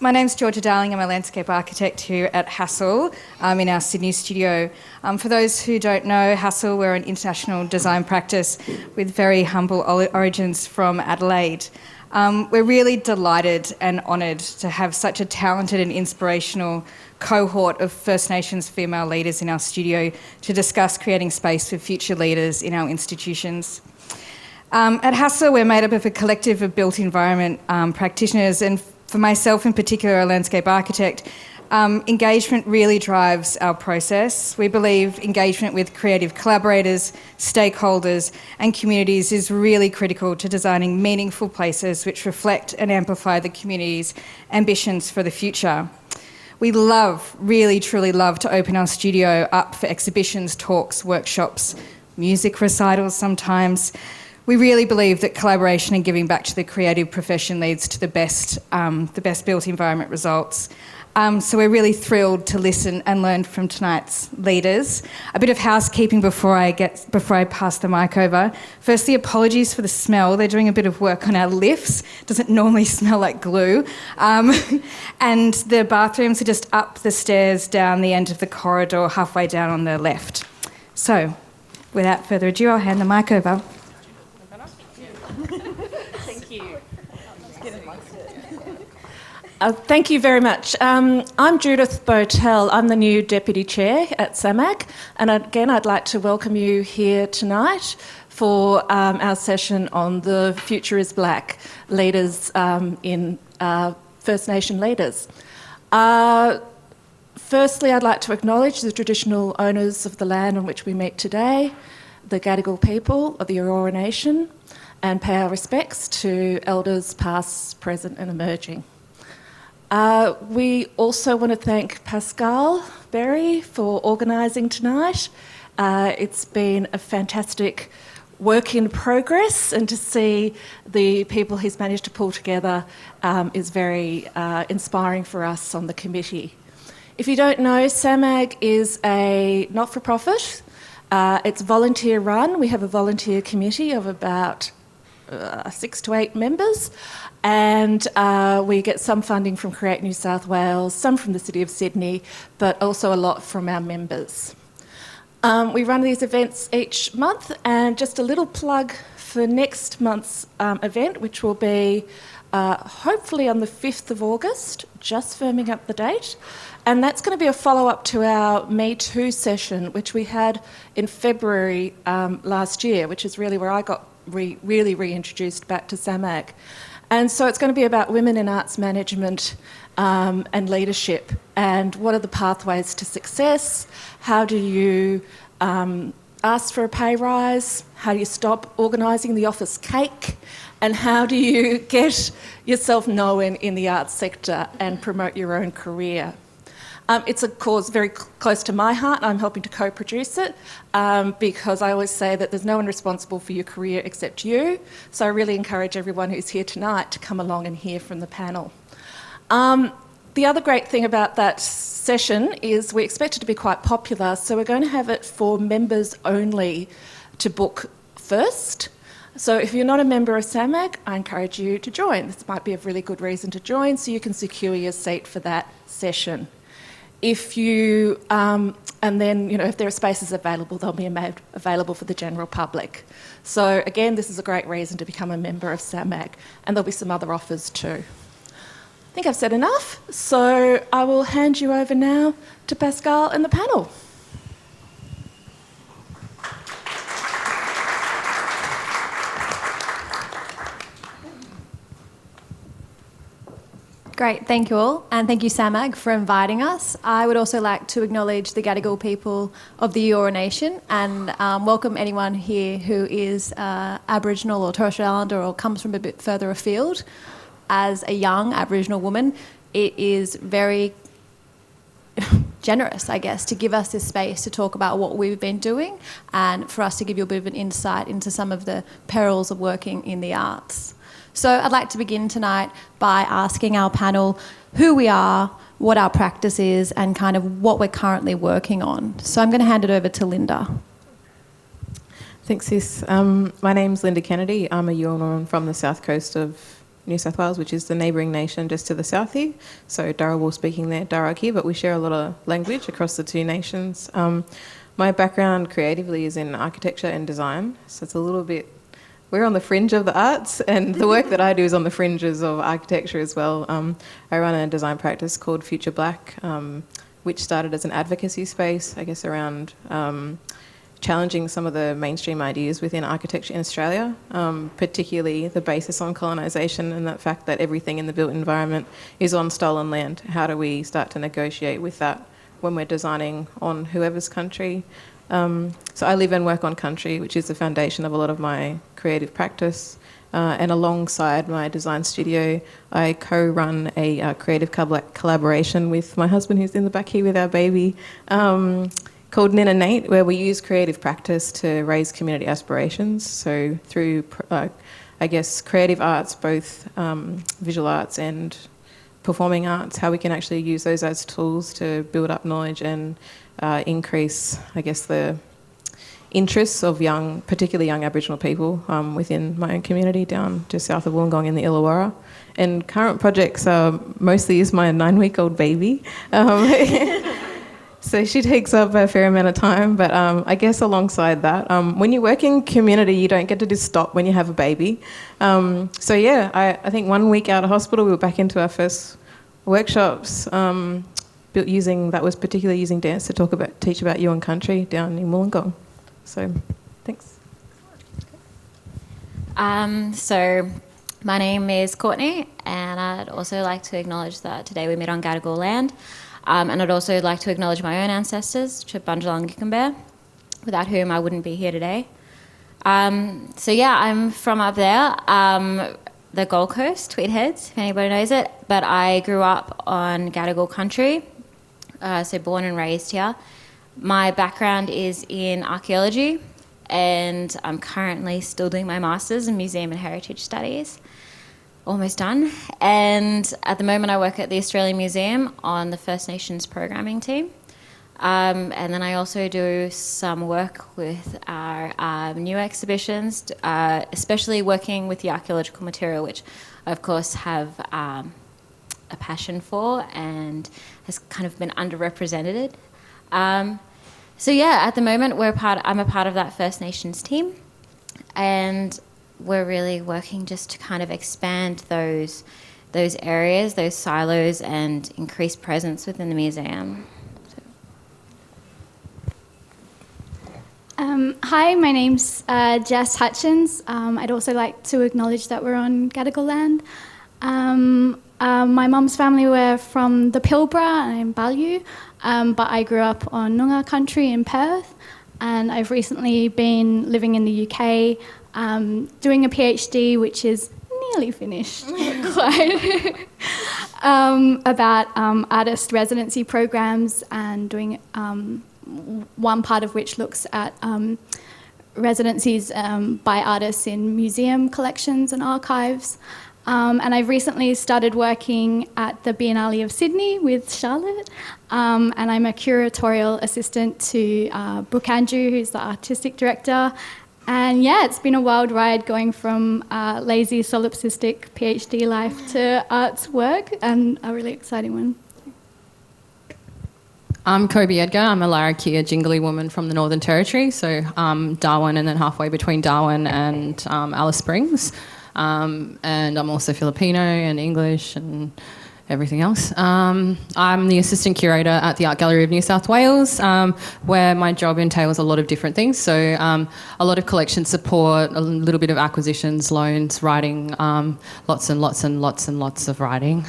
My name's Georgia Darling. I'm a landscape architect here at Paschal in our Sydney studio. For those who don't know, Paschal, we're an international design practice with very humble origins from Adelaide. We're really delighted and honoured to have such a talented and inspirational cohort of First Nations female leaders in our studio to discuss creating space for future leaders in our institutions. At Paschal, we're made up of a collective of built environment practitioners, and for myself in particular, a landscape architect, engagement really drives our process. We believe engagement with creative collaborators, stakeholders and communities is really critical to designing meaningful places which reflect and amplify the community's ambitions for the future. We really truly love to open our studio up for exhibitions, talks, workshops, music recitals sometimes. We really believe that collaboration and giving back to the creative profession leads to the best built environment results. So we're really thrilled to listen and learn from tonight's leaders. A bit of housekeeping before I pass the mic over. Firstly, apologies for the smell. They're doing a bit of work on our lifts. Doesn't normally smell like glue. And the bathrooms are just up the stairs, down the end of the corridor, halfway down on the left. So, without further ado, I'll hand the mic over. Thank you. Thank you very much. I'm Judith Patel. I'm the new Deputy Chair at SAMAG, and again I'd like to welcome you here tonight for our session on the Future is Blak, leaders in First Nation leaders. Firstly, I'd like to acknowledge the traditional owners of the land on which we meet today, the Gadigal people of the Eora Nation, and pay our respects to elders past, present and emerging. We also want to thank Paschal Berry for organising tonight. It's been a fantastic work in progress, and to see the people he's managed to pull together is very inspiring for us on the committee. If you don't know, SAMAG is a not-for-profit. It's volunteer run. We have a volunteer committee of about 6 to 8 members, and we get some funding from Create New South Wales, some from the City of Sydney, but also a lot from our members. We run these events each month, and just a little plug for next month's event, which will be hopefully on the 5th of August, just firming up the date. And that's going to be a follow-up to our Me Too session, which we had in February last year, which is really where I got really reintroduced back to SAMAG. And so it's going to be about women in arts management and leadership, and what are the pathways to success, how do you ask for a pay rise, how do you stop organising the office cake, and how do you get yourself known in the arts sector and promote your own career. It's a cause very close to my heart. I'm helping to co-produce it because I always say that there's no one responsible for your career except you. So I really encourage everyone who's here tonight to come along and hear from the panel. The other great thing about that session is we expect it to be quite popular, so we're going to have it for members only to book first. So if you're not a member of SAMAG, I encourage you to join. This might be a really good reason to join, so you can secure your seat for that session. If you, and then, if there are spaces available, they'll be made available for the general public. So again, this is a great reason to become a member of SAMAG, and there'll be some other offers too. I think I've said enough, so I will hand you over now to Paschal and the panel. Great, thank you all, and thank you SAMAG for inviting us. I would also like to acknowledge the Gadigal people of the Eora Nation and welcome anyone here who is Aboriginal or Torres Strait Islander or comes from a bit further afield. As a young Aboriginal woman, it is very generous, I guess, to give us this space to talk about what we've been doing and for us to give you a bit of an insight into some of the perils of working in the arts. So I'd like to begin tonight by asking our panel who we are, what our practice is, and kind of what we're currently working on. So I'm going to hand it over to Linda. Thanks, Sis. My name's Linda Kennedy. I'm a Yolngu from the south coast of New South Wales, which is the neighbouring nation just to the south here. So Dharawal speaking there, Daraki, but we share a lot of language across the two nations. My background creatively is in architecture and design, so it's a little bit... We're on the fringe of the arts, and the work that I do is on the fringes of architecture as well. I run a design practice called Future Blak, which started as an advocacy space, I guess, around challenging some of the mainstream ideas within architecture in Australia, particularly the basis on colonisation and the fact that everything in the built environment is on stolen land. How do we start to negotiate with that when we're designing on whoever's country? So I live and work on country, which is the foundation of a lot of my creative practice. And alongside my design studio, I co-run a creative collaboration with my husband, who's in the back here with our baby, called Nina Nate, where we use creative practice to raise community aspirations. So through, I guess, creative arts, both visual arts and performing arts, how we can actually use those as tools to build up knowledge and increase, I guess, the interests of particularly young Aboriginal people within my own community down just south of Wollongong in the Illawarra. And current projects mostly is my 9-week-old baby. So she takes up a fair amount of time, but I guess alongside that, when you work in community, you don't get to just stop when you have a baby. So yeah, I think 1 week out of hospital, we were back into our first workshops, that was particularly using dance to teach about Yuin country down in Wollongong. So, thanks. So, my name is Courtney, and I'd also like to acknowledge that today we meet on Gadigal land. And I'd also like to acknowledge my own ancestors, Chibunjala and Gickenbear, without whom I wouldn't be here today. So yeah, I'm from up there, the Gold Coast, Tweed Heads, if anybody knows it. But I grew up on Gadigal country, so born and raised here. My background is in archaeology, and I'm currently still doing my Masters in Museum and Heritage Studies. Almost done. And at the moment I work at the Australian Museum on the First Nations programming team. And then I also do some work with our new exhibitions, especially working with the archaeological material, which I of course have a passion for and has kind of been underrepresented. So yeah, at the moment I'm a part of that First Nations team, and we're really working just to kind of expand those areas, those silos, and increase presence within the museum. Hi, my name's Jess Hutchens. I'd also like to acknowledge that we're on Gadigal land. My mum's family were from the Pilbara and Balliol, but I grew up on Noongar country in Perth, and I've recently been living in the UK, doing a PhD, which is nearly finished, about artist residency programs, and doing one part of which looks at residencies by artists in museum collections and archives. And I've recently started working at the Biennale of Sydney with Charlotte, and I'm a curatorial assistant to Brook, who's the artistic director. And yeah, it's been a wild ride going from lazy solipsistic PhD life to arts work, and a really exciting one. I'm Coby Edgar. I'm a Malarkey, a jingly woman from the Northern Territory, so Darwin and then halfway between Darwin and Alice Springs. And I'm also Filipino and English and everything else. I'm the assistant curator at the Art Gallery of New South Wales, where my job entails a lot of different things. So a lot of collection support, a little bit of acquisitions, loans, writing, lots and lots and lots and lots of writing.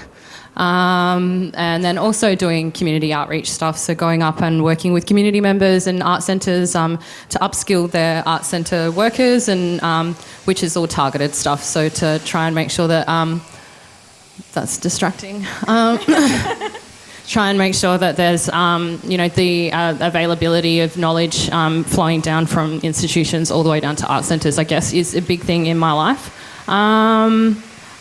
And then also doing community outreach stuff, so going up and working with community members and art centres to upskill their art centre workers, and which is all targeted stuff, so to try and make sure that that's distracting. Try and make sure that there's the availability of knowledge flowing down from institutions all the way down to art centres, I guess, is a big thing in my life.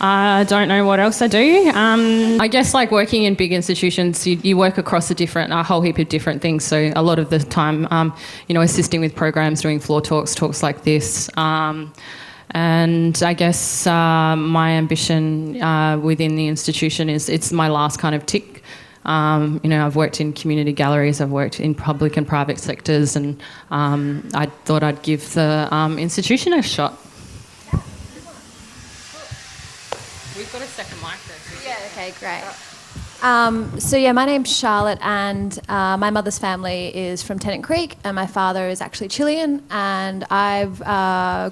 I don't know what else I do. I guess like working in big institutions, you work across a whole heap of different things. So a lot of the time, assisting with programs, doing floor talks like this, And I guess my ambition within the institution is it's my last kind of tick. I've worked in community galleries, I've worked in public and private sectors, and I thought I'd give the institution a shot. We've got a second mic there. Yeah, okay, great. My name's Charlotte, and my mother's family is from Tennant Creek, and my father is actually Chilean, and I've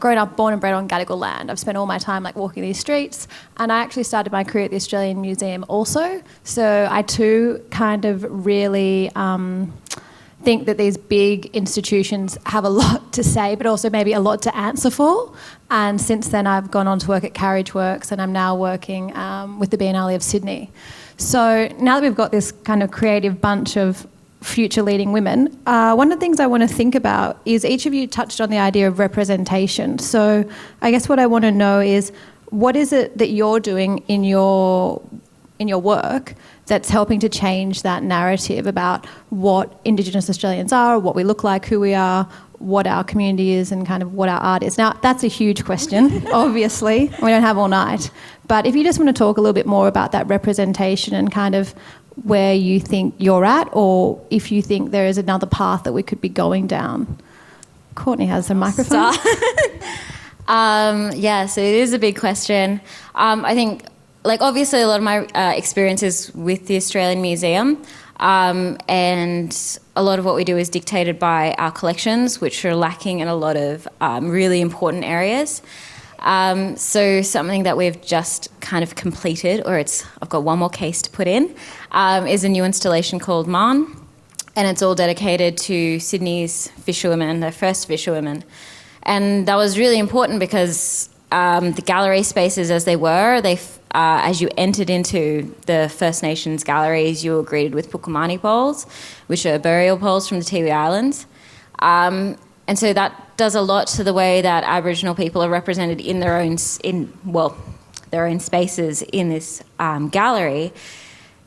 grown up, born and bred on Gadigal land. I've spent all my time walking these streets, and I actually started my career at the Australian Museum also, so I too kind of really think that these big institutions have a lot to say, but also maybe a lot to answer for. And since then, I've gone on to work at Carriage Works, and I'm now working with the Biennale of Sydney. So now that we've got this kind of creative bunch of future leading women, one of the things I want to think about is each of you touched on the idea of representation. So I guess what I want to know is, what is it that you're doing in your work that's helping to change that narrative about what Indigenous Australians are, what we look like, who we are, what our community is, and kind of what our art is? Now, that's a huge question, obviously. We don't have all night. But if you just want to talk a little bit more about that representation and kind of where you think you're at, or if you think there is another path that we could be going down. Courtney has a microphone. So it is a big question. I think, obviously a lot of my experiences with the Australian Museum, and a lot of what we do is dictated by our collections, which are lacking in a lot of really important areas. So something that we've just kind of completed, or I've got one more case to put in, is a new installation called Marsh, and it's all dedicated to Sydney's fisherwomen, the first fisherwomen. And that was really important because the gallery spaces as they were, as you entered into the First Nations galleries, you were greeted with pukumani poles, which are burial poles from the Tiwi Islands. And so that does a lot to the way that Aboriginal people are represented in their own spaces in this gallery.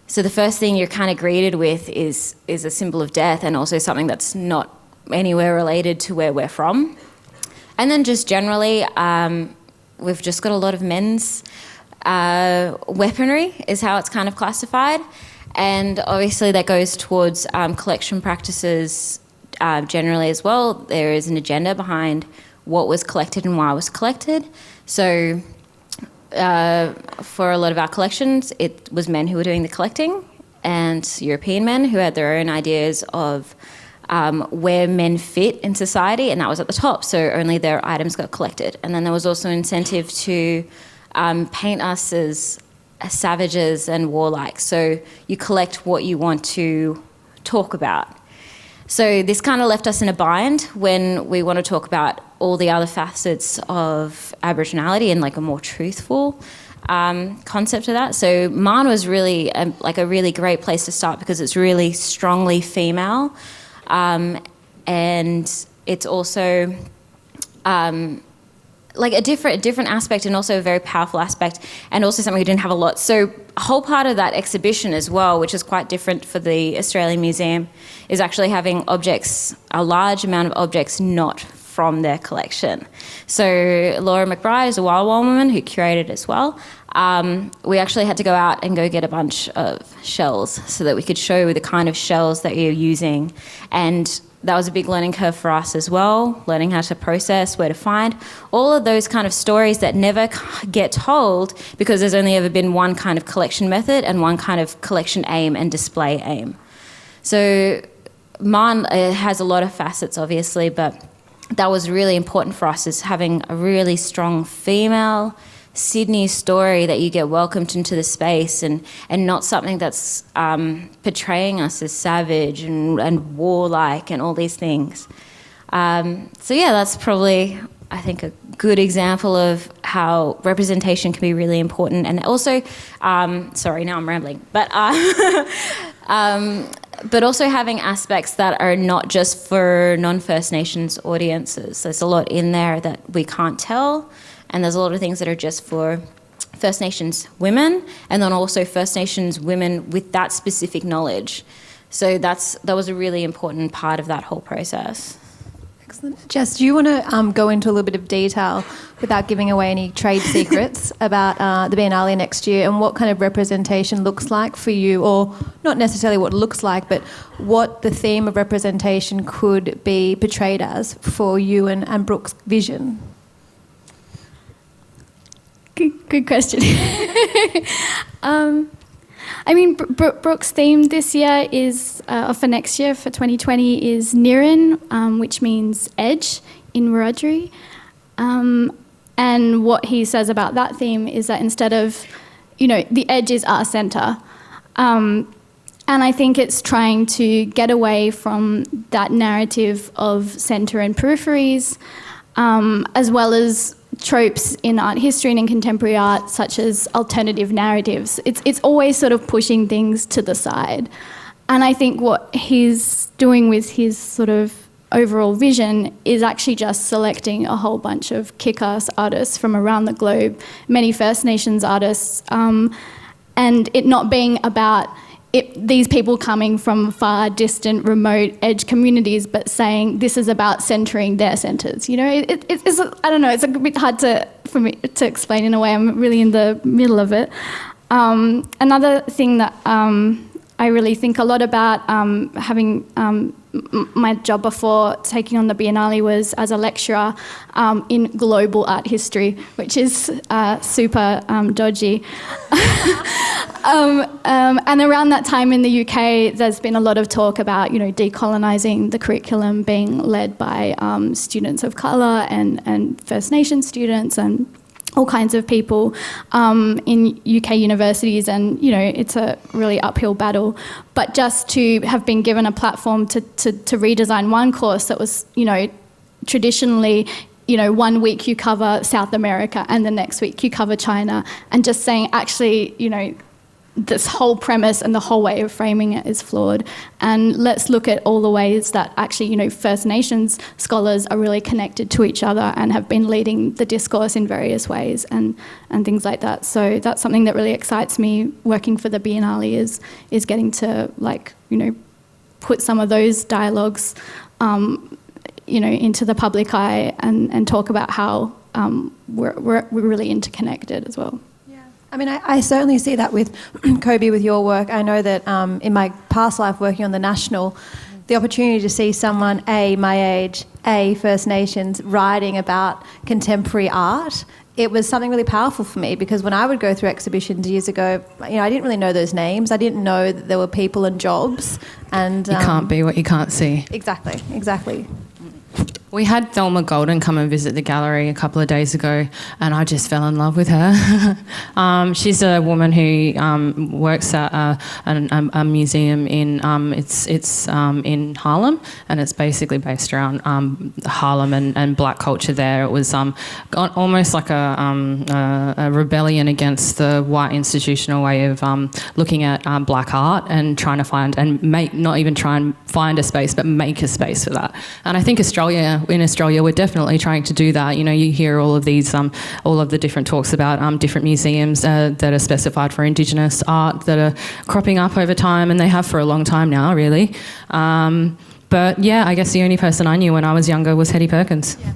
So the first thing you're kind of greeted with is a symbol of death, and also something that's not anywhere related to where we're from. And then just generally, we've just got a lot of men's weaponry is how it's kind of classified. And obviously that goes towards collection practices generally as well. There is an agenda behind what was collected and why it was collected. So for a lot of our collections, it was men who were doing the collecting, and European men who had their own ideas of where men fit in society, and that was at the top, so only their items got collected. And then there was also an incentive to paint us as savages and warlike, so you collect what you want to talk about. So this kind of left us in a bind when we want to talk about all the other facets of Aboriginality and a more truthful concept of that. So Marsh was really a really great place to start because it's really strongly female. And it's also a different aspect, and also a very powerful aspect, and also something we didn't have a lot. So a whole part of that exhibition as well, which is quite different for the Australian Museum, is actually having a large amount of objects not from their collection. So Laura Mccrae is a Wailwan woman who curated as well. We actually had to go out and go get a bunch of shells so that we could show the kind of shells that you're using. And that was a big learning curve for us as well, learning how to process, where to find, all of those kind of stories that never get told because there's only ever been one kind of collection method and one kind of collection aim and display aim. So Marsh has a lot of facets, obviously, but that was really important for us, is having a really strong female Sydney story that you get welcomed into the space, and not something that's portraying us as savage and warlike and all these things. That's probably, I think, a good example of how representation can be really important. And also, sorry, now I'm rambling, but also having aspects that are not just for non-First Nations audiences. There's a lot in there that we can't tell, and there's a lot of things that are just for First Nations women, and then also First Nations women with that specific knowledge. So that was a really important part of that whole process. Excellent. Jess, do you want to go into a little bit of detail without giving away any trade secrets about the Biennale next year and what kind of representation looks like for you, or not necessarily what it looks like, but what the theme of representation could be portrayed as for you and Brook's vision? Good question. Brook's theme this year is, or for next year, for 2020, is Nirin, which means edge in Wiradjuri. And what he says about that theme is that instead of, the edge is our centre. And I think it's trying to get away from that narrative of centre and peripheries, as well as tropes in art history and in contemporary art, such as alternative narratives. It's always sort of pushing things to the side. And I think what he's doing with his sort of overall vision is actually just selecting a whole bunch of kick-ass artists from around the globe, many First Nations artists, and it not being about these people coming from far distant, remote edge communities, but saying this is about centering their centres. It's I don't know. It's a bit hard for me to explain in a way. I'm really in the middle of it. Another thing that I really think a lot about, having my job before taking on the Biennale was as a lecturer in global art history, which is super dodgy. And around that time in the UK, there's been a lot of talk about, decolonising the curriculum, being led by students of colour and First Nation students and all kinds of people in UK universities, and it's a really uphill battle. But just to have been given a platform to redesign one course that was, traditionally, 1 week you cover South America and the next week you cover China, and just saying actually, this whole premise and the whole way of framing it is flawed. And let's look at all the ways that actually, First Nations scholars are really connected to each other and have been leading the discourse in various ways and things like that. So that's something that really excites me working for the Biennale is getting to put some of those dialogues, into the public eye and talk about how we're really interconnected as well. I mean, I certainly see that with Coby, with your work. I know that in my past life working on the National, the opportunity to see someone, my age, First Nations, writing about contemporary art, it was something really powerful for me, because when I would go through exhibitions years ago, I didn't really know those names. I didn't know that there were people and jobs. And you can't be what you can't see. Exactly. We had Thelma Golden come and visit the gallery a couple of days ago, and I just fell in love with her. She's a woman who works at a museum in it's in Harlem, and it's basically based around Harlem and black culture there. It was almost like a rebellion against the white institutional way of looking at black art and trying to find and not even try and find a space, but make a space for that. And I think in Australia, we're definitely trying to do that. You hear all of these, all of the different talks about different museums that are specified for Indigenous art that are cropping up over time, and they have for a long time now, really. But yeah, I guess the only person I knew when I was younger was Hetty Perkins. Yeah.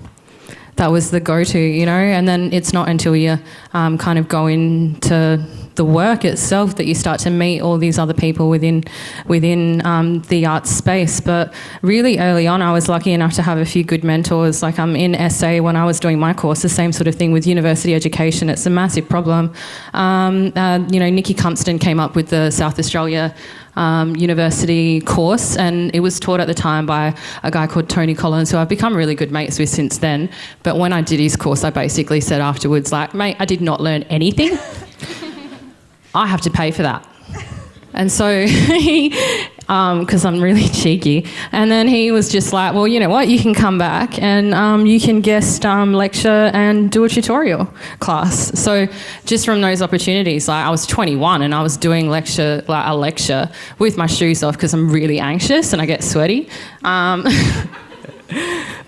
That was the go-to, and then it's not until you kind of go into the work itself that you start to meet all these other people within the art space. But really early on, I was lucky enough to have a few good mentors. Like in SA, when I was doing my course, the same sort of thing with university education. It's a massive problem. Nikki Compston came up with the South Australia university course, and it was taught at the time by a guy called Tony Collins, who I've become really good mates with since then. But when I did his course, I basically said afterwards, mate, I did not learn anything. I have to pay for that. And so he, because I'm really cheeky, and then he was just like, well, you know what, you can come back and you can guest lecture and do a tutorial class. So just from those opportunities, I was 21 and I was doing a lecture with my shoes off because I'm really anxious and I get sweaty.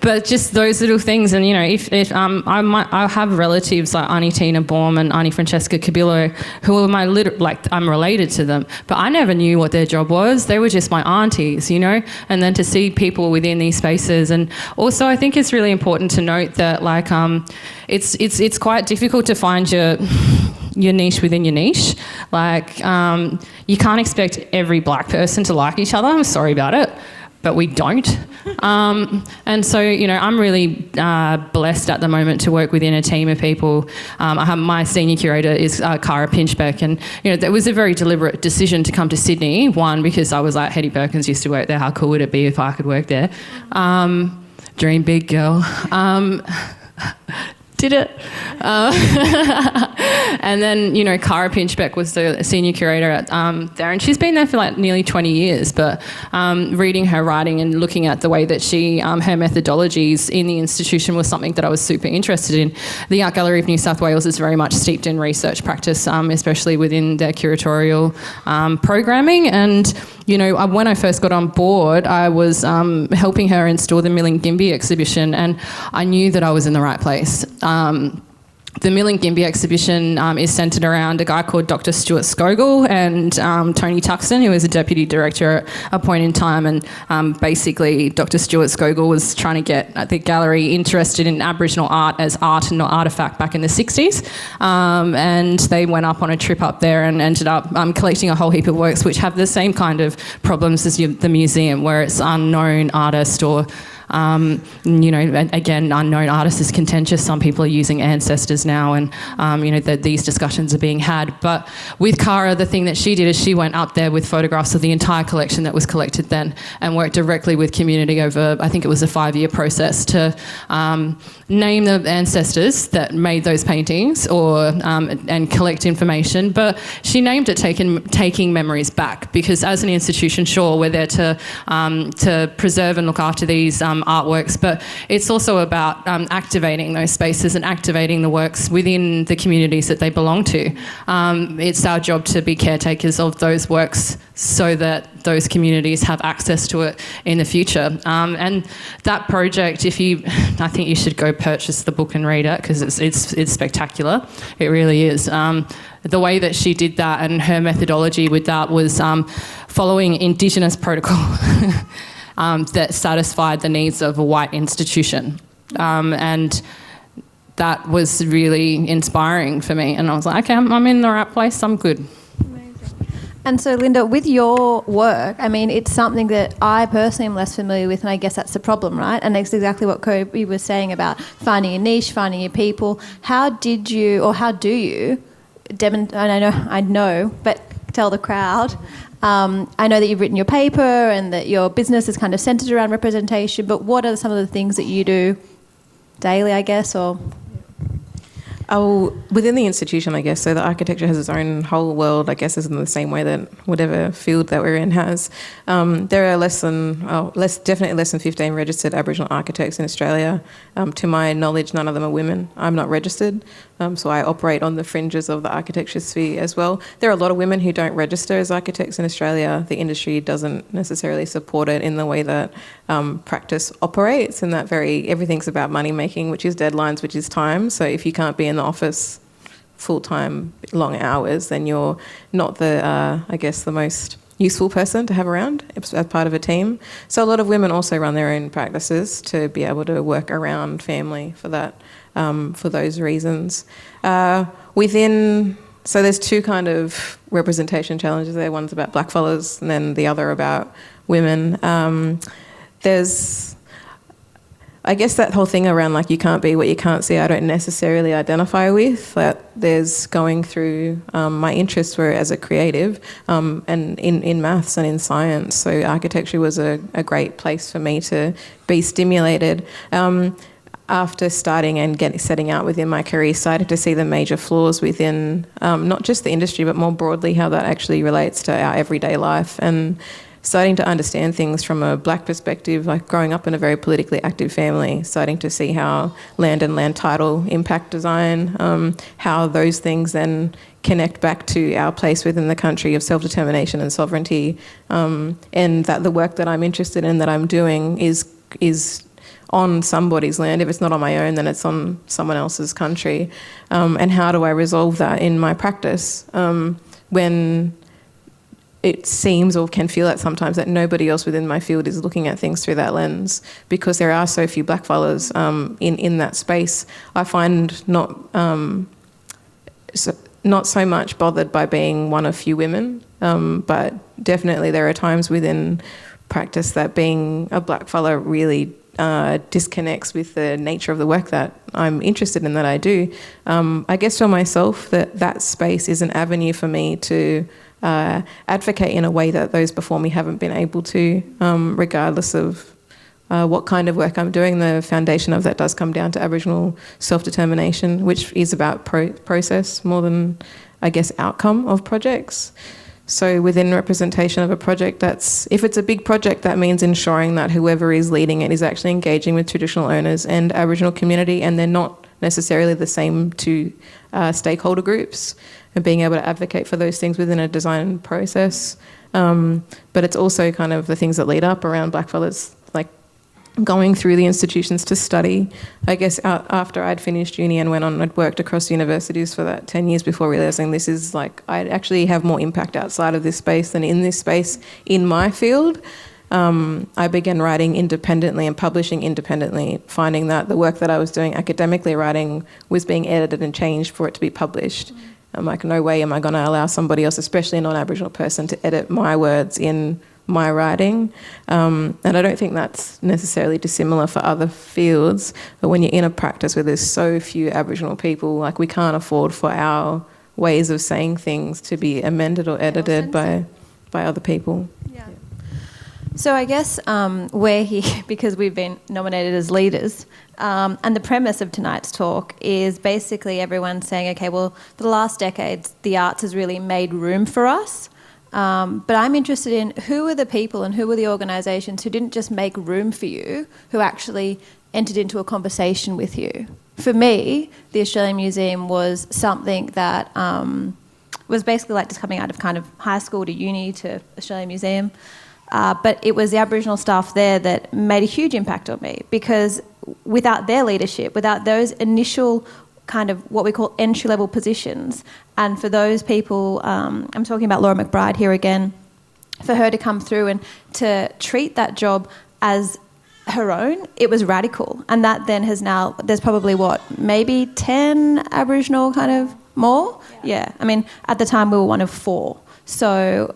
But just those little things, and if I have relatives like Auntie Tina Baum and Auntie Francesca Cabillo, who are I'm related to them, but I never knew what their job was. They were just my aunties, and then to see people within these spaces, and also I think it's really important to note that it's quite difficult to find your niche within your niche. You can't expect every black person to like each other. I'm sorry about it, but we don't. And so, I'm really blessed at the moment to work within a team of people. I have my senior curator is Cara Pinchbeck, and that was a very deliberate decision to come to Sydney. One, because I was like, Hetty Perkins used to work there. How cool would it be if I could work there? Dream big, girl. Did it. And then, Cara Pinchbeck was the senior curator at there, and she's been there for nearly 20 years, but reading her writing and looking at the way that her methodologies in the institution was something that I was super interested in. The Art Gallery of New South Wales is very much steeped in research practice, especially within their curatorial programming, and when I first got on board, I was helping her install the Milling-Gimby exhibition, and I knew that I was in the right place. The Milling-Gimby exhibition is centred around a guy called Dr. Stuart Skogel and Tony Tuxton, who was a deputy director at a point in time. And basically, Dr. Stuart Skogel was trying to get the gallery interested in Aboriginal art as art and not artefact back in the 60s. And they went up on a trip up there and ended up collecting a whole heap of works which have the same kind of problems as the museum, where it's unknown artist or again, unknown artist is contentious. Some people are using ancestors now, and that these discussions are being had. But with Cara, the thing that she did is she went up there with photographs of the entire collection that was collected then, and worked directly with community over, I think it was a 5-year process, to name the ancestors that made those paintings and collect information. But she named it taking memories back, because as an institution, sure, we're there to preserve and look after these artworks, but it's also about activating those spaces and activating the works within the communities that they belong to. It's our job to be caretakers of those works so that those communities have access to it in the future. And that project, I think you should go purchase the book and read it, because it's spectacular. It really is. The way that she did that and her methodology with that was following Indigenous protocol. That satisfied the needs of a white institution. And that was really inspiring for me. And I was like, okay, I'm in the right place, I'm good. Amazing. And so, Linda, with your work, it's something that I personally am less familiar with, and I guess that's the problem, right? And that's exactly what Coby was saying about finding a niche, finding your people. How did you, or how do you, I know, but tell the crowd, I know that you've written your paper and that your business is kind of centred around representation, but what are some of the things that you do daily, I guess, or...? Oh, within the institution, I guess, so the architecture has its own whole world, I guess, is in the same way that whatever field that we're in has. There are definitely less than 15 registered Aboriginal architects in Australia. To my knowledge, none of them are women. I'm not registered, so I operate on the fringes of the architecture sphere as well. There are a lot of women who don't register as architects in Australia. The industry doesn't necessarily support it in the way that practice operates, and that everything's about money making, which is deadlines, which is time. So if you can't be in the office full-time, long hours, then you're not the most useful person to have around as part of a team. So a lot of women also run their own practices to be able to work around family for that, for those reasons. So there's two kind of representation challenges there. One's about blackfellas and then the other about women. There's, I guess, that whole thing around you can't be what you can't see, I don't necessarily identify with. That there's going through my interests were as a creative and in maths and in science. So architecture was a great place for me to be stimulated. After starting and setting out within my career, started to see the major flaws within not just the industry, but more broadly how that actually relates to our everyday life, and starting to understand things from a black perspective, like growing up in a very politically active family, starting to see how land and land title impact design, how those things then connect back to our place within the country of self-determination and sovereignty, and that the work that I'm interested in, that I'm doing, is on somebody's land. If it's not on my own, then it's on someone else's country. And how do I resolve that in my practice when it seems or can feel that sometimes that nobody else within my field is looking at things through that lens, because there are so few blackfellas in that space. I find not so much bothered by being one of few women, but definitely there are times within practice that being a blackfella really disconnects with the nature of the work that I'm interested in, that I do. I guess for myself, that space is an avenue for me to advocate in a way that those before me haven't been able to, regardless of what kind of work I'm doing. The foundation of that does come down to Aboriginal self-determination, which is about process more than, I guess, outcome of projects. So within representation of a project, if it's a big project, that means ensuring that whoever is leading it is actually engaging with traditional owners and Aboriginal community, and they're not necessarily the same two stakeholder groups, and being able to advocate for those things within a design process. But it's also kind of the things that lead up around blackfellas, like going through the institutions to study. I guess after I'd finished uni and went on, I'd worked across universities for that 10 years before realising this is like, I'd actually have more impact outside of this space than in this space in my field. I began writing independently and publishing independently, finding that the work that I was doing academically writing was being edited and changed for it to be published. I'm like, no way am I going to allow somebody else, especially a non-Aboriginal person, to edit my words in my writing. And I don't think that's necessarily dissimilar for other fields, but when you're in a practice where there's so few Aboriginal people, like we can't afford for our ways of saying things to be amended or edited by other people. Yeah. So I guess we're here because we've been nominated as leaders, and the premise of tonight's talk is basically everyone saying, okay, well, for the last decades, the arts has really made room for us, but I'm interested in who are the people and who are the organisations who didn't just make room for you, who actually entered into a conversation with you. For me, the Australian Museum was something that was basically like just coming out of kind of high school to uni to Australian Museum. But it was the Aboriginal staff there that made a huge impact on me, because without their leadership, without those initial kind of what we call entry-level positions, and for those people, I'm talking about Laura McBride here again, for her to come through and to treat that job as her own, it was radical. And that then has now, there's probably maybe 10 Aboriginal kind of more? Yeah. I mean, at the time we were one of 4. So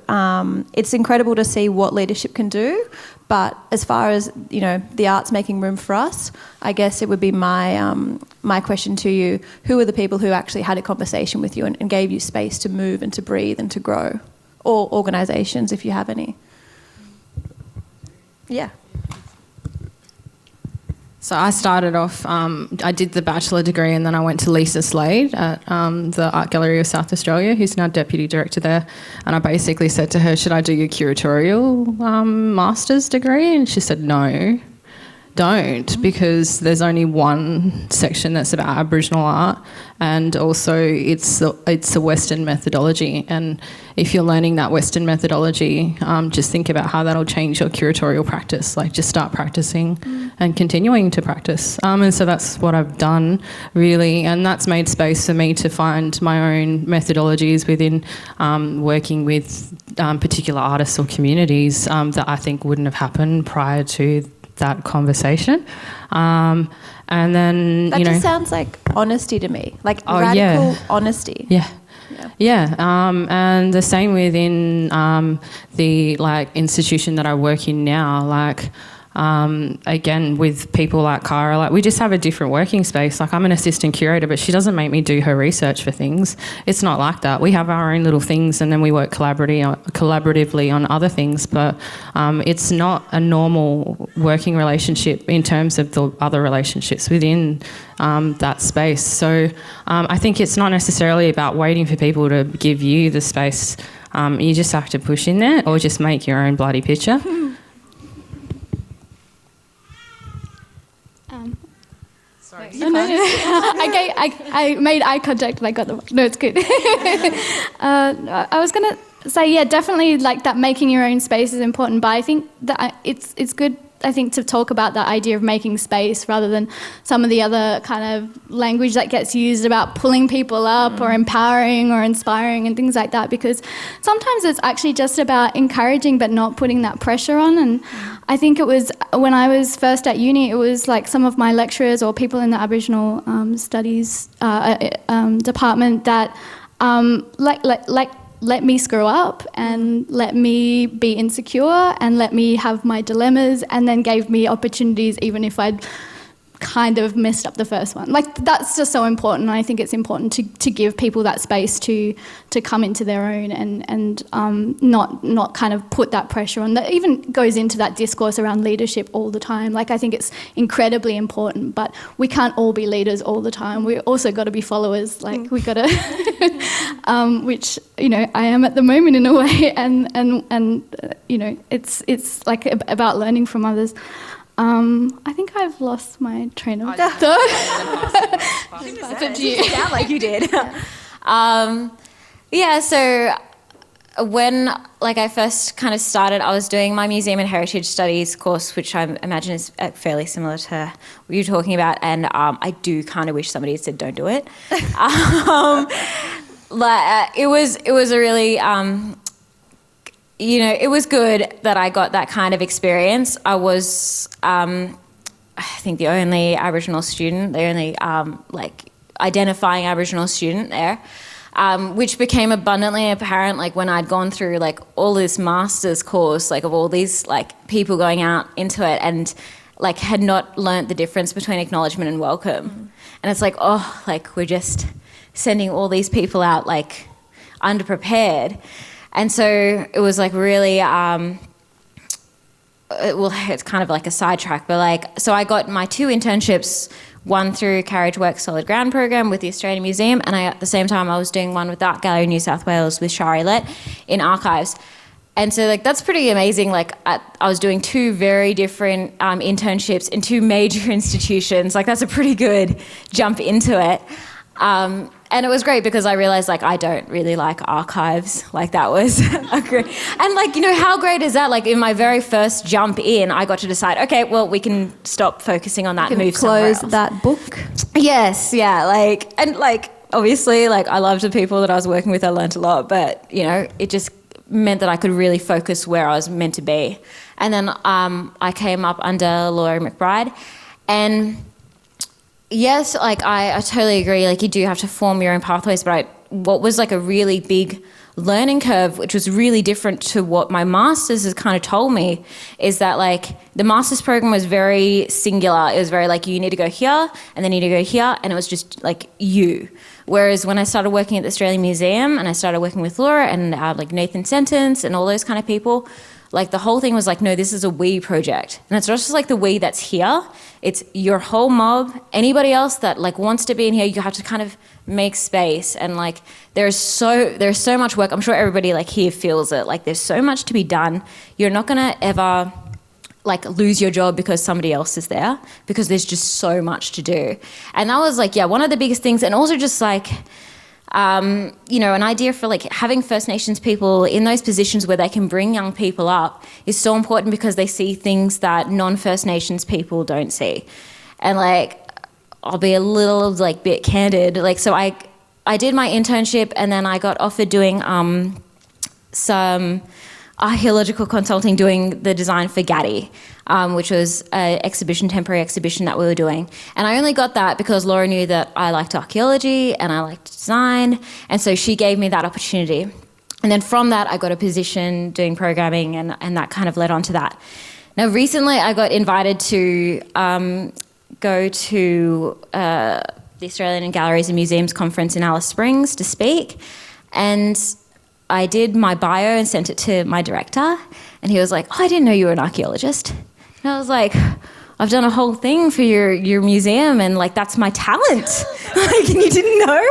it's incredible to see what leadership can do. But as far as, you know, the arts making room for us, I guess it would be my question to you, who are the people who actually had a conversation with you and gave you space to move and to breathe and to grow? Or organisations, if you have any. Yeah. So I started off, I did the bachelor degree, and then I went to Lisa Slade at the Art Gallery of South Australia, who's now deputy director there. And I basically said to her, should I do your curatorial master's degree? And she said, no, don't, because there's only one section that's about Aboriginal art, and also it's a Western methodology. And if you're learning that Western methodology, just think about how that'll change your curatorial practice. Like, just start practicing and continuing to practice. And so that's what I've done, really, and that's made space for me to find my own methodologies within working with particular artists or communities that I think wouldn't have happened prior to that conversation. And then, that just sounds like honesty to me, like radical honesty. Yeah, and the same within the institution that I work in now. Again, with people like Cara, we just have a different working space. I'm an assistant curator, but she doesn't make me do her research for things. It's not like that. We have our own little things, and then we work collaboratively on other things, but it's not a normal working relationship in terms of the other relationships within that space. So I think it's not necessarily about waiting for people to give you the space. You just have to push in there or just make your own bloody picture. Sorry. No. I made eye contact and I got the... No, it's good. I was going to say, yeah, definitely that making your own space is important, but I think that it's good I think, to talk about that idea of making space rather than some of the other kind of language that gets used about pulling people up or empowering or inspiring and things like that, because sometimes it's actually just about encouraging but not putting that pressure on. And I think it was when I was first at uni, it was like some of my lecturers or people in the Aboriginal studies department that let me screw up and let me be insecure and let me have my dilemmas, and then gave me opportunities even if I'd kind of messed up the first one. Like, that's just so important. I think it's important to give people that space to come into their own and not kind of put that pressure on. That even goes into that discourse around leadership all the time. Like, I think it's incredibly important, but we can't all be leaders all the time. We also got to be followers. Like, we got to, which, you know, I am at the moment in a way, and you know, it's like about learning from others. I think I've lost my train of thought. You sound like you did. Yeah, so when I first kind of started, I was doing my Museum and Heritage Studies course, which I imagine is fairly similar to what you're talking about, and I do kind of wish somebody had said don't do it. It was a really... you know, it was good that I got that kind of experience. I was, I think, the only Aboriginal student, the only, identifying Aboriginal student there, which became abundantly apparent, when I'd gone through, all this master's course, of all these, people going out into it and, had not learnt the difference between acknowledgement and welcome. And it's we're just sending all these people out, underprepared. And so it was really, it's kind of like a sidetrack, but so I got my 2 internships, one through Carriage Works Solid Ground program with the Australian Museum, and at the same time I was doing one with the Art Gallery New South Wales with Shari Lett in archives. And so that's pretty amazing. I was doing 2 very different internships in 2 major institutions. That's a pretty good jump into it. And it was great because I realised, I don't really like archives. That was a great... And, how great is that? In my very first jump in, I got to decide, okay, well, we can stop focusing on that and move somewhere else. Close that book. Yes, yeah. Obviously, I loved the people that I was working with. I learnt a lot. But, it just meant that I could really focus where I was meant to be. And then I came up under Laura McBride. And... yes, I totally agree. You do have to form your own pathways, but what was a really big learning curve, which was really different to what my master's has kind of told me, is that the master's program was very singular. It was very you need to go here and then you need to go here, and it was just you. Whereas when I started working at the Australian Museum and I started working with Laura and Nathan Sentence and all those kind of people, the whole thing was no, this is a we project. And it's not just the we that's here, it's your whole mob, anybody else that wants to be in here, you have to kind of make space. And there's so much work. I'm sure everybody here feels it. There's so much to be done. You're not gonna ever lose your job because somebody else is there, because there's just so much to do. And that was one of the biggest things. And also just an idea for having First Nations people in those positions where they can bring young people up is so important, because they see things that non-First Nations people don't see. And I'll be a little bit candid. So I did my internship, and then I got offered doing some archaeological consulting, doing the design for Gaddi, which was a temporary exhibition that we were doing. And I only got that because Laura knew that I liked archaeology and I liked design, and so she gave me that opportunity. And then from that, I got a position doing programming, and that kind of led on to that. Now, recently, I got invited to go to the Australian Galleries and Museums Conference in Alice Springs to speak, and I did my bio and sent it to my director, and he was like, "Oh, I didn't know you were an archaeologist." And I was like, "I've done a whole thing for your museum, and that's my talent." And you didn't know?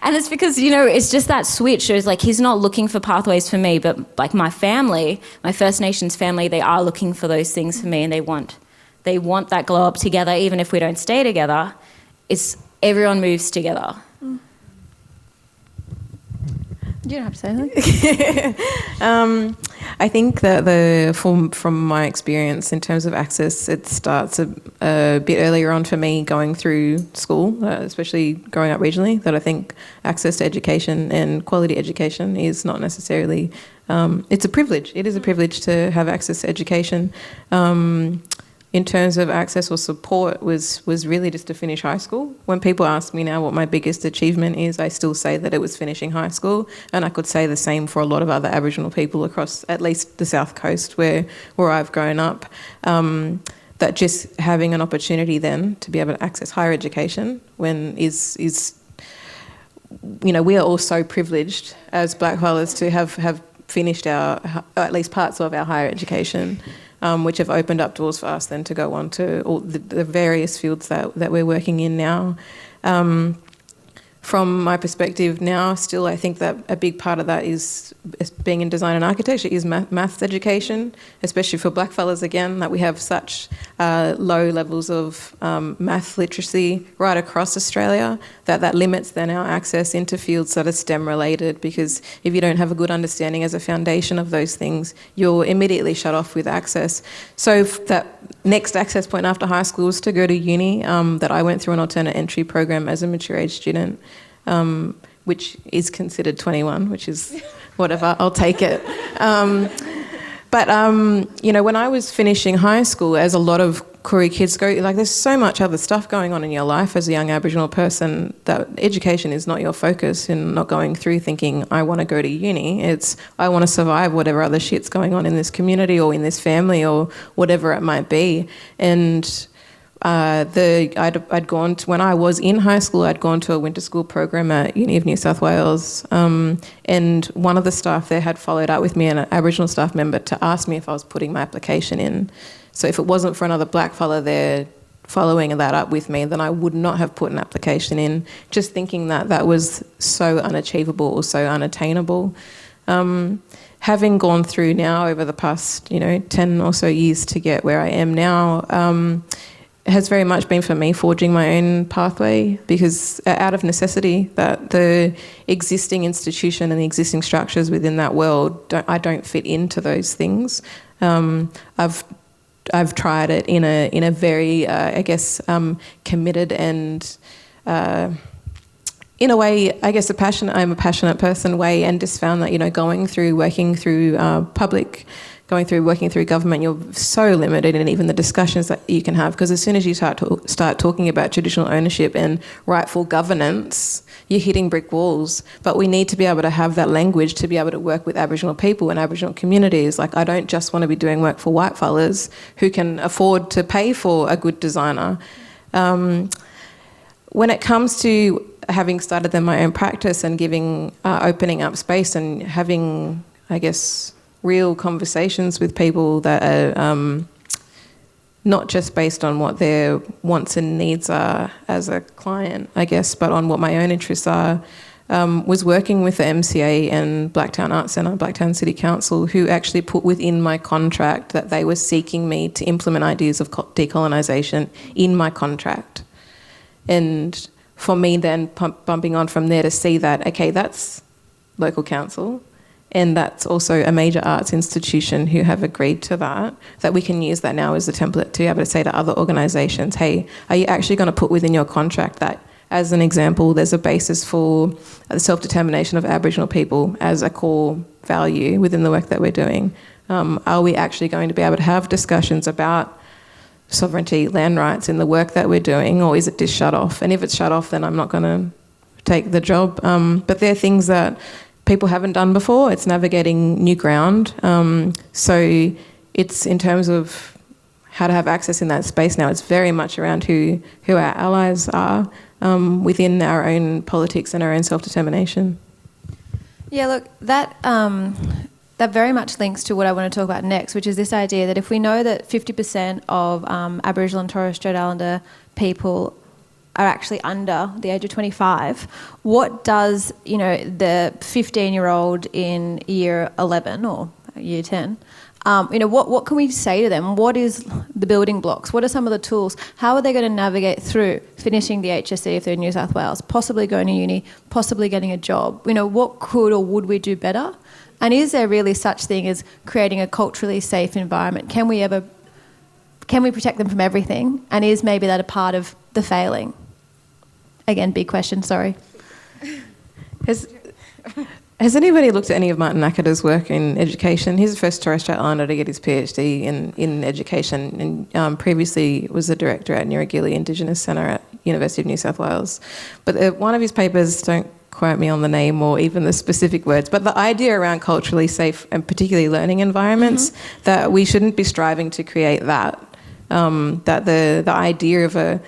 And it's because, it's just that switch. It's he's not looking for pathways for me, but my family, my First Nations family, they are looking for those things for me, and they want that glow up together, even if we don't stay together. It's everyone moves together. You don't have to say anything. I think that from my experience in terms of access, it starts a bit earlier on for me going through school, especially growing up regionally, that I think access to education and quality education is not necessarily, it's a privilege. It is a privilege to have access to education. In terms of access or support was really just to finish high school. When people ask me now what my biggest achievement is, I still say that it was finishing high school, and I could say the same for a lot of other Aboriginal people across at least the South Coast where I've grown up, that just having an opportunity then to be able to access higher education when is we are all so privileged as blackfellas to have finished at least parts of our higher education, which have opened up doors for us then to go on to all the various fields that we're working in now. From my perspective now, still I think that a big part of that is being in design and architecture is maths education, especially for blackfellas again, that we have such low levels of math literacy right across Australia that limits then our access into fields that are STEM related, because if you don't have a good understanding as a foundation of those things, you're immediately shut off with access. So that next access point after high school was to go to uni, that I went through an alternate entry program as a mature age student, which is considered 21, which is whatever, I'll take it. But when I was finishing high school, as a lot of Koori kids go, like there's so much other stuff going on in your life as a young Aboriginal person that education is not your focus, and not going through thinking, I want to go to uni. It's, I want to survive whatever other shit's going on in this community or in this family or whatever it might be. And I'd gone to, when I was in high school, I'd gone to a winter school program at Uni of New South Wales, and one of the staff there had followed up with me, an Aboriginal staff member, to ask me if I was putting my application in. So if it wasn't for another black fella there following that up with me, then I would not have put an application in, just thinking that was so unachievable or so unattainable. Having gone through now over the past 10 or so years to get where I am now, has very much been for me forging my own pathway, because out of necessity, that the existing institution and the existing structures within that world, I don't fit into those things. I've tried it in a very committed and in a way, I guess I'm a passionate person way, and just found that working through government, you're so limited in even the discussions that you can have, because as soon as you start talking about traditional ownership and rightful governance, you're hitting brick walls. But we need to be able to have that language to be able to work with Aboriginal people and Aboriginal communities. Like, I don't just want to be doing work for white fellas who can afford to pay for a good designer. When it comes to having started then my own practice and opening up space and having, I guess, real conversations with people that are not just based on what their wants and needs are as a client, I guess, but on what my own interests are, was working with the MCA and Blacktown Arts Centre, Blacktown City Council, who actually put within my contract that they were seeking me to implement ideas of decolonisation in my contract. And for me then bumping on from there to see that, okay, that's local council, and that's also a major arts institution who have agreed to that we can use that now as a template to be able to say to other organisations, hey, are you actually going to put within your contract that, as an example, there's a basis for the self-determination of Aboriginal people as a core value within the work that we're doing? Are we actually going to be able to have discussions about sovereignty, land rights in the work that we're doing, or is it just shut off? And if it's shut off, then I'm not going to take the job. But they're things that people haven't done before. It's navigating new ground. So it's, in terms of how to have access in that space now, it's very much around who our allies are within our own politics and our own self-determination. Yeah, look, that very much links to what I want to talk about next, which is this idea that if we know that 50% of Aboriginal and Torres Strait Islander people are actually under the age of 25, what does, the 15-year-old in year 11 or year 10 What can we say to them? What is the building blocks? What are some of the tools? How are they going to navigate through finishing the HSC if they're in New South Wales, possibly going to uni, possibly getting a job? What could or would we do better? And is there really such thing as creating a culturally safe environment? Can we protect them from everything? And is maybe that a part of the failing? Again, big question, sorry. Has anybody looked at any of Martin Nakada's work in education? He's the first Torres Strait Islander to get his PhD in education, and previously was the director at Nirrigili Indigenous Centre at University of New South Wales. But one of his papers, don't quote me on the name or even the specific words, but the idea around culturally safe and particularly learning environments, that we shouldn't be striving to create that, that the idea of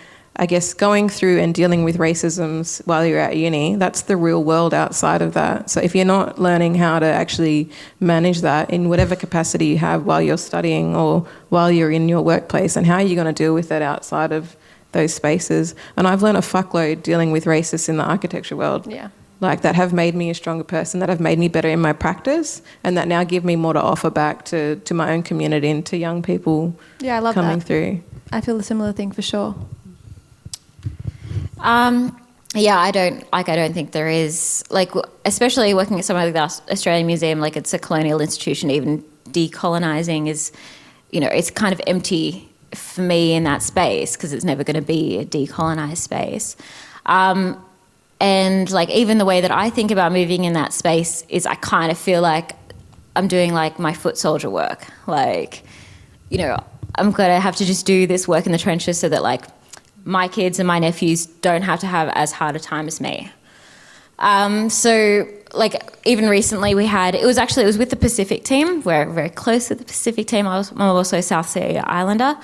going through and dealing with racisms while you're at uni, that's the real world outside of that. So if you're not learning how to actually manage that in whatever capacity you have while you're studying or while you're in your workplace, and how are you going to deal with it outside of those spaces? And I've learned a fuckload dealing with racists in the architecture world. Yeah. Like, that have made me a stronger person, that have made me better in my practice, and that now give me more to offer back to my own community and to young people I love coming that. through. I feel a similar thing for sure. I don't think there is, especially working at somewhere like the Australian Museum, it's a colonial institution. Even decolonising is, it's kind of empty for me in that space, because it's never going to be a decolonised space. And even the way that I think about moving in that space is, I kind of feel like I'm doing my foot soldier work. I'm going to have to just do this work in the trenches so that my kids and my nephews don't have to have as hard a time as me. Even recently it was with the Pacific team. We're very close with the Pacific team. I'm also South Sea Islander.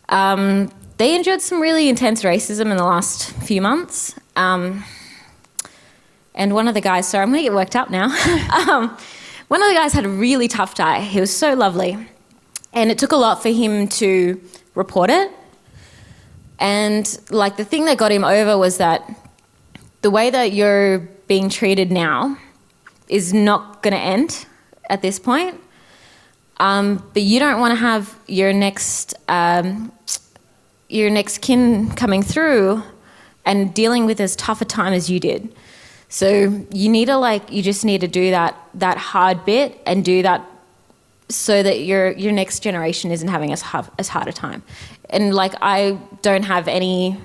They endured some really intense racism in the last few months. And one of the guys, sorry, I'm going to get worked up now. One of the guys had a really tough day. He was so lovely. And it took a lot for him to report it. And the thing that got him over was that the way that you're being treated now is not going to end at this point. But you don't want to have your next kin coming through and dealing with as tough a time as you did. So you need to you just need to do that hard bit and do that so that your next generation isn't having as hard a time. And I don't have any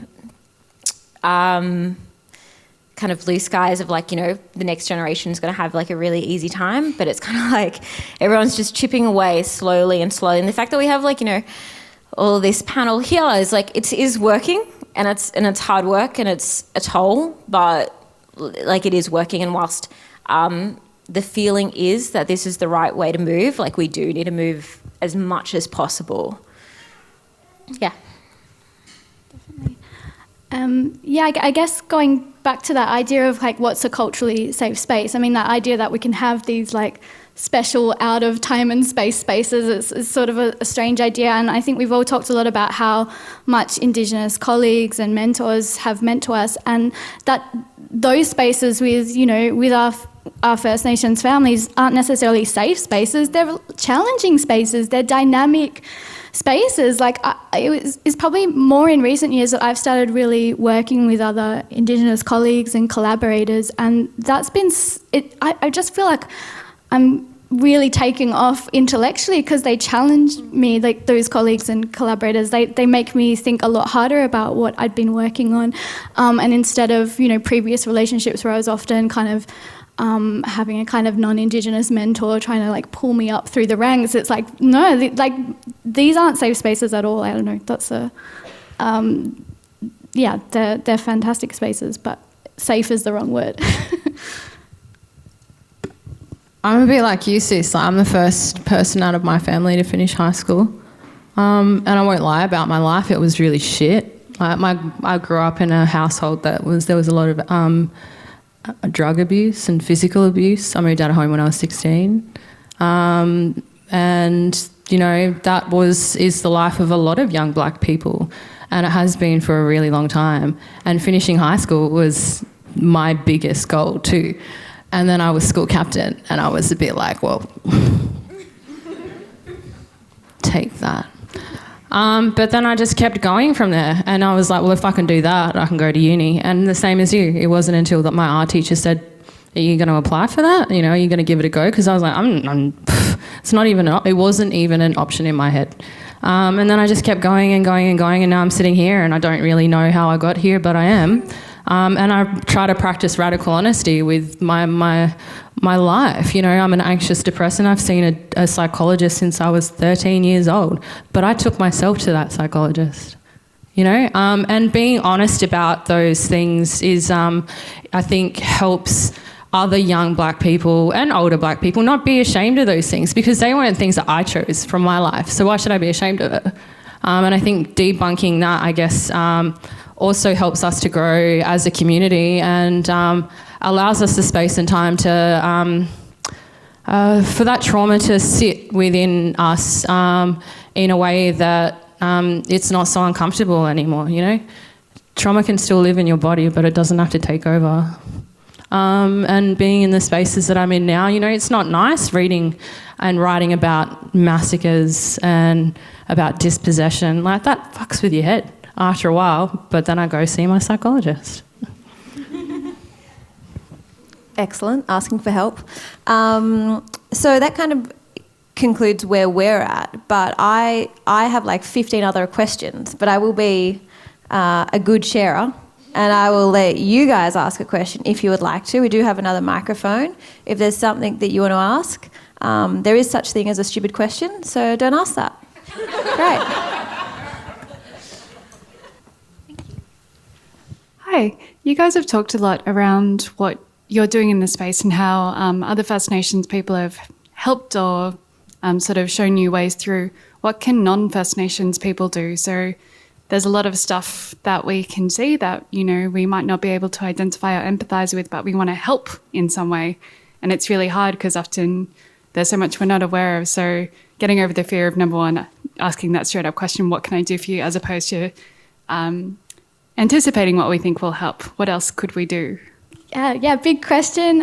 kind of blue skies of the next generation is going to have a really easy time, but it's kind of everyone's just chipping away slowly and slowly. And the fact that we have all this panel here is it is working, and it's hard work and it's a toll, but it is working. And whilst the feeling is that this is the right way to move, we do need to move as much as possible. Yeah. Definitely. I guess going back to that idea of what's a culturally safe space, I mean, that idea that we can have these special out of time and space spaces is sort of a strange idea. And I think we've all talked a lot about how much Indigenous colleagues and mentors have meant to us, and that those spaces with our First Nations families aren't necessarily safe spaces. They're challenging spaces. They're dynamic spaces. It's probably more in recent years that I've started really working with other Indigenous colleagues and collaborators, and that's been I just feel like I'm really taking off intellectually because they challenge me, those colleagues and collaborators. They make me think a lot harder about what I'd been working on, and instead of previous relationships where I was often kind of having a kind of non-Indigenous mentor trying to pull me up through the ranks, it's no, these aren't safe spaces at all. I don't know, that's they're fantastic spaces, but safe is the wrong word. I'm a bit like you, sis. I'm the first person out of my family to finish high school. And I won't lie about my life, it was really shit. I grew up in a household there was a lot of drug abuse and physical abuse. I moved out of home when I was 16. And, that is the life of a lot of young black people. And it has been for a really long time. And finishing high school was my biggest goal too. And then I was school captain, and I was a bit well, take that. But then I just kept going from there, and I was like, well, if I can do that, I can go to uni. And the same as you, it wasn't until that my art teacher said, are you going to apply for that? You know, are you going to give it a go? Because I was like, it wasn't even an option in my head. And then I just kept going and going and going, and now I'm sitting here, and I don't really know how I got here, but I am. And I try to practice radical honesty with my life. You know, I'm an anxious depressant. I've seen a psychologist since I was 13 years old, but I took myself to that psychologist. You know, and being honest about those things is, I think, helps other young black people and older black people not be ashamed of those things, because they weren't things that I chose from my life. So why should I be ashamed of it? And I think debunking that, I guess, also helps us to grow as a community, and allows us the space and time to for that trauma to sit within us in a way that it's not so uncomfortable anymore. You know, trauma can still live in your body, but it doesn't have to take over. And being in the spaces that I'm in now, you know, it's not nice reading and writing about massacres and about dispossession. Like, that fucks with your head after a while, but then I go see my psychologist. Excellent, asking for help. So that kind of concludes where we're at, but I have like 15 other questions, but I will be a good sharer, and I will let you guys ask a question if you would like to. We do have another microphone. If there's something that you want to ask, there is such thing as a stupid question, so don't ask that. Great. Hi. You guys have talked a lot around what you're doing in the space and how other First Nations people have helped or sort of shown you ways through. What can non-First Nations people do? So there's a lot of stuff that we can see that, you know, we might not be able to identify or empathise with, but we want to help in some way. And it's really hard because often there's so much we're not aware of. So getting over the fear of, number one, asking that straight up question, what can I do for you, as opposed to anticipating what we think will help. What else could we do? Yeah, big question.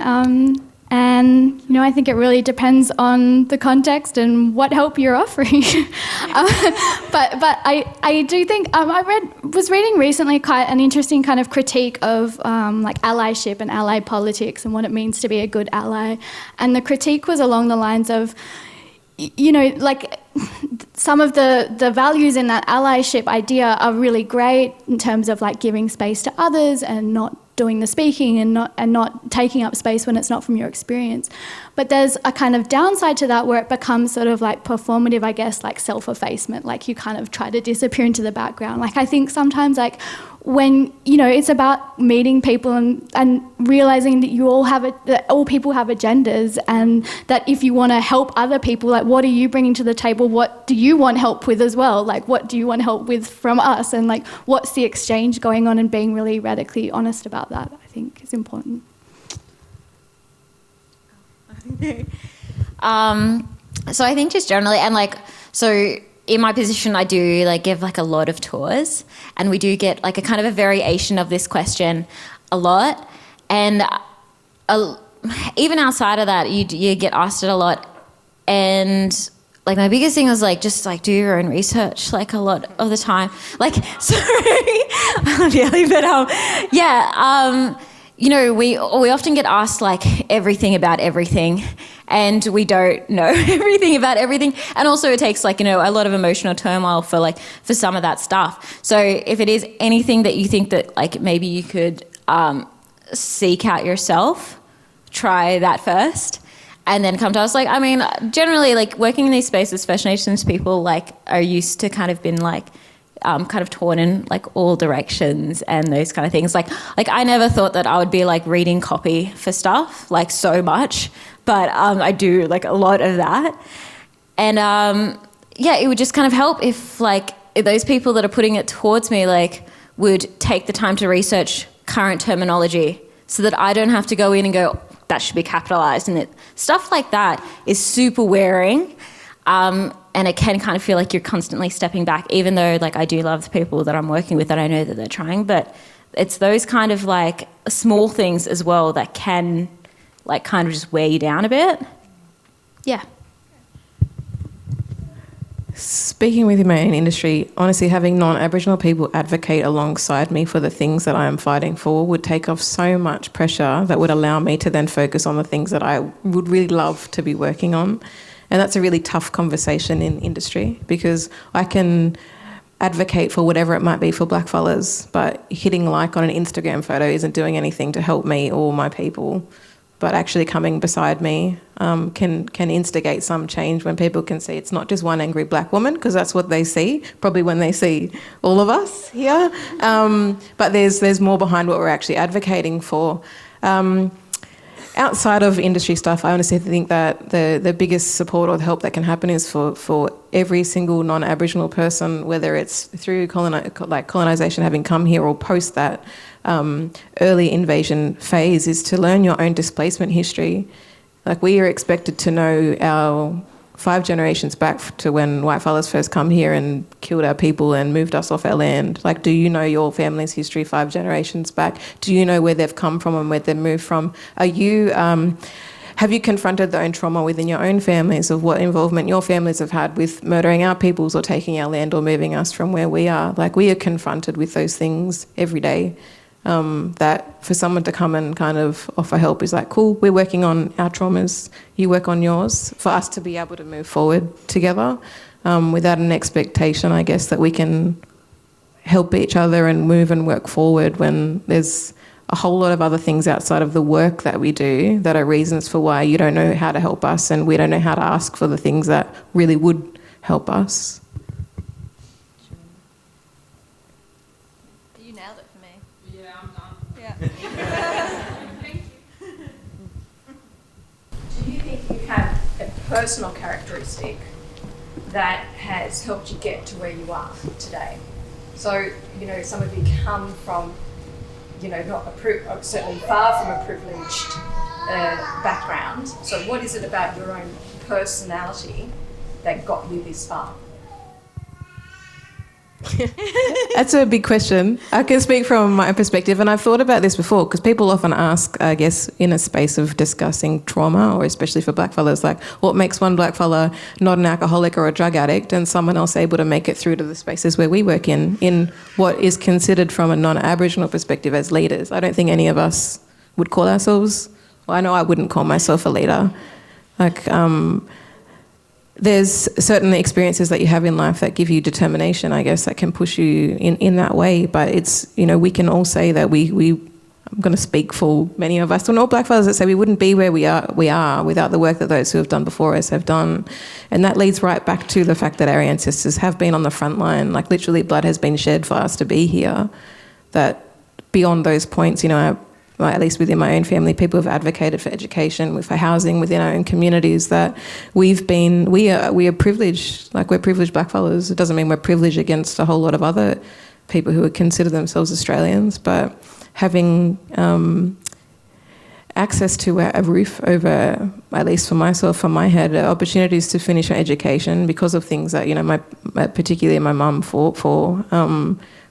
And, you know, I think it really depends on the context and what help you're offering. But I do think, was reading recently quite an interesting kind of critique of like allyship and ally politics and what it means to be a good ally. And the critique was along the lines of, you know, like some of the values in that allyship idea are really great in terms of like giving space to others and not doing the speaking and not taking up space when it's not from your experience. But there's a kind of downside to that where it becomes sort of like performative, I guess, like self-effacement, like you kind of try to disappear into the background. Like I think sometimes like when, you know, it's about meeting people and realising that you all that all people have agendas, and that if you want to help other people, like what are you bringing to the table? What do you want help with as well? Like what do you want help with from us? And like what's the exchange going on, and being really radically honest about that, I think is important. So I think just generally, and like, so in my position, I do like give like a lot of tours, and we do get like a kind of a variation of this question a lot. And even outside of that, you get asked it a lot. And like my biggest thing was like, just like do your own research, like a lot of the time. Like, sorry, I'm yelling, but you know, we often get asked like everything about everything, and we don't know everything about everything. And also it takes like, you know, a lot of emotional turmoil for some of that stuff. So if it is anything that you think that like maybe you could seek out yourself, try that first, and then come to us. Like, I mean, generally like working in these spaces, First Nations people like are used to kind of been like, kind of torn in like all directions and those kind of things. Like I never thought that I would be like reading copy for stuff like so much, but I do like a lot of that. And it would just kind of help if those people that are putting it towards me like would take the time to research current terminology, so that I don't have to go in and go, that should be capitalized, and stuff like that is super wearing. And it can kind of feel like you're constantly stepping back, even though like I do love the people that I'm working with and I know that they're trying, but it's those kind of like small things as well that can like kind of just wear you down a bit. Yeah. Speaking within my own industry, honestly, having non-Aboriginal people advocate alongside me for the things that I am fighting for would take off so much pressure that would allow me to then focus on the things that I would really love to be working on. And that's a really tough conversation in industry, because I can advocate for whatever it might be for blackfellas, but hitting like on an Instagram photo isn't doing anything to help me or my people. But actually coming beside me can instigate some change when people can see it's not just one angry black woman, because that's what they see, probably when they see all of us here. But there's more behind what we're actually advocating for. Outside of industry stuff, I honestly think that the biggest support or the help that can happen is for every single non-Aboriginal person, whether it's through colonisation having come here or post that early invasion phase, is to learn your own displacement history. Like, we are expected to know our 5 generations back to when white fellas first come here and killed our people and moved us off our land. Like, do you know your family's history 5 generations back? Do you know where they've come from and where they've moved from? Are you have you confronted the own trauma within your own families of what involvement your families have had with murdering our peoples or taking our land or moving us from where we are? Like, we are confronted with those things every day. That for someone to come and kind of offer help is like, cool, we're working on our traumas, you work on yours, for us to be able to move forward together without an expectation, I guess, that we can help each other and move and work forward when there's a whole lot of other things outside of the work that we do that are reasons for why you don't know how to help us and we don't know how to ask for the things that really would help us. You nailed it for me. Yeah, I'm done. Yeah. Thank you. Do you think you have a personal characteristic that has helped you get to where you are today? So, some of you come from, certainly far from a privileged background. So what is it about your own personality that got you this far? That's a big question. I can speak from my perspective, and I've thought about this before, because people often ask, I guess, in a space of discussing trauma, or especially for blackfellas, like, what makes one blackfella not an alcoholic or a drug addict and someone else able to make it through to the spaces where we work in what is considered from a non-Aboriginal perspective as leaders. I don't think any of us would call ourselves, well, I know I wouldn't call myself a leader. There's certain experiences that you have in life that give you determination, I guess, that can push you in that way. But it's, we can all say that I'm going to speak for many of us, and all blackfellas that say we wouldn't be where we are without the work that those who have done before us have done. And that leads right back to the fact that our ancestors have been on the front line. Like, literally blood has been shed for us to be here. That beyond those points, at least within my own family, people have advocated for education, for housing within our own communities, that we are privileged. Like, we're privileged blackfellas. It doesn't mean we're privileged against a whole lot of other people who would consider themselves Australians, but having access to a roof over, at least for myself, for my head, opportunities to finish my education because of things that, particularly my mum fought for,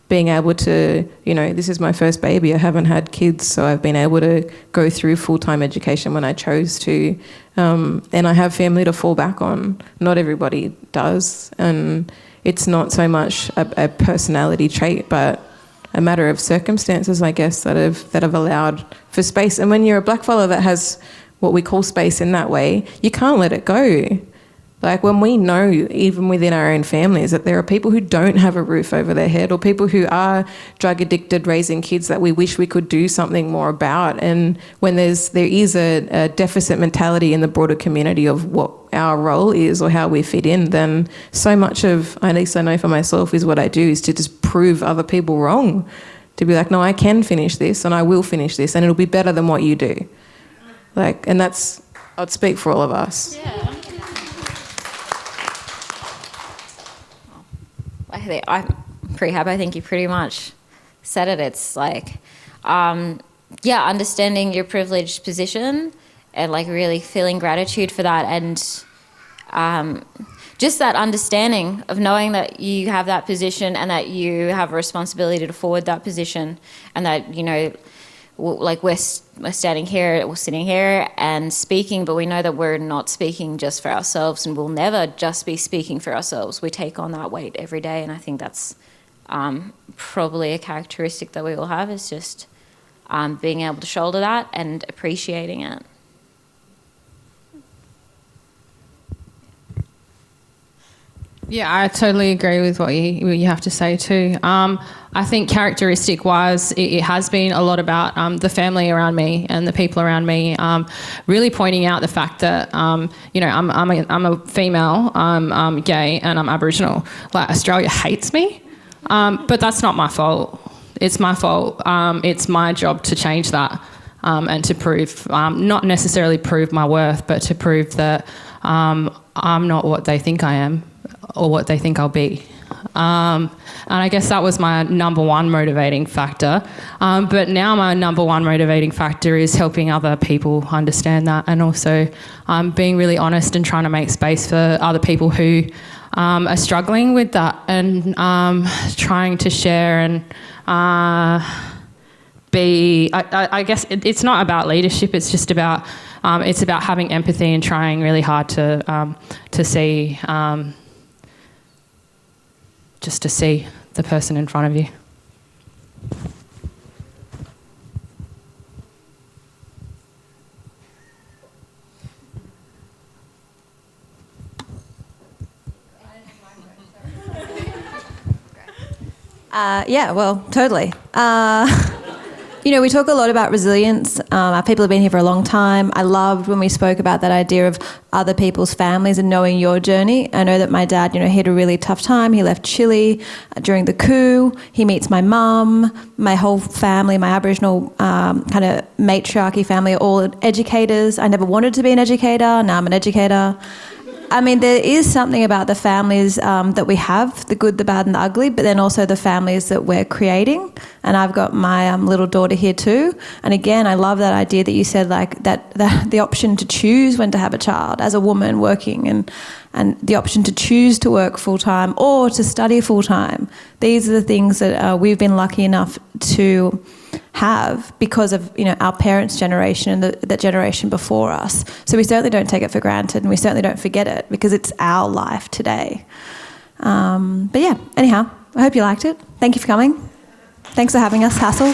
being able to, this is my first baby. I haven't had kids, so I've been able to go through full-time education when I chose to. And I have family to fall back on. Not everybody does. And it's not so much a personality trait, but a matter of circumstances, I guess, that have allowed for space. And when you're a blackfella that has what we call space in that way, you can't let it go. Like, when we know, even within our own families, that there are people who don't have a roof over their head, or people who are drug addicted, raising kids that we wish we could do something more about. And when there is a deficit mentality in the broader community of what our role is or how we fit in, then so much of, at least I know for myself, is what I do is to just prove other people wrong. To be like, no, I can finish this and I will finish this and it'll be better than what you do. Like, and that's, I'd speak for all of us. Yeah. I'm pretty happy. I think you pretty much said it. It's like, understanding your privileged position and like really feeling gratitude for that, and just that understanding of knowing that you have that position and that you have a responsibility to forward that position, and that, we're standing here, we're sitting here and speaking, but we know that we're not speaking just for ourselves, and we'll never just be speaking for ourselves. We take on that weight every day, and I think that's probably a characteristic that we all have, is just being able to shoulder that and appreciating it. Yeah, I totally agree with what you have to say too. I think characteristic-wise, it has been a lot about the family around me and the people around me, really pointing out the fact that, I'm a female, I'm gay, and I'm Aboriginal. Like, Australia hates me, but that's not my fault. It's my fault. It's my job to change that and to prove, not necessarily prove my worth, but to prove that I'm not what they think I am, or what they think I'll be. And I guess that was my number one motivating factor. But now my number one motivating factor is helping other people understand that, and also being really honest and trying to make space for other people who are struggling with that, and trying to share and be... I guess it's not about leadership, it's just about... it's about having empathy and trying really hard to see... just to see the person in front of you. Yeah, well, totally. We talk a lot about resilience. Our people have been here for a long time. I loved when we spoke about that idea of other people's families and knowing your journey. I know that my dad, he had a really tough time. He left Chile during the coup. He meets my mum, my whole family, my Aboriginal kind of matriarchy family are all educators. I never wanted to be an educator. Now I'm an educator. I mean, there is something about the families that we have, the good, the bad and the ugly, but then also the families that we're creating. And I've got my little daughter here too. And again, I love that idea that you said, like, that the option to choose when to have a child as a woman working, and the option to choose to work full-time or to study full-time. These are the things that we've been lucky enough to have because of our parents' generation and the generation before us. So we certainly don't take it for granted, and we certainly don't forget it, because it's our life today. But yeah, anyhow, I hope you liked it. Thank you for coming. Thanks for having us, Paschal.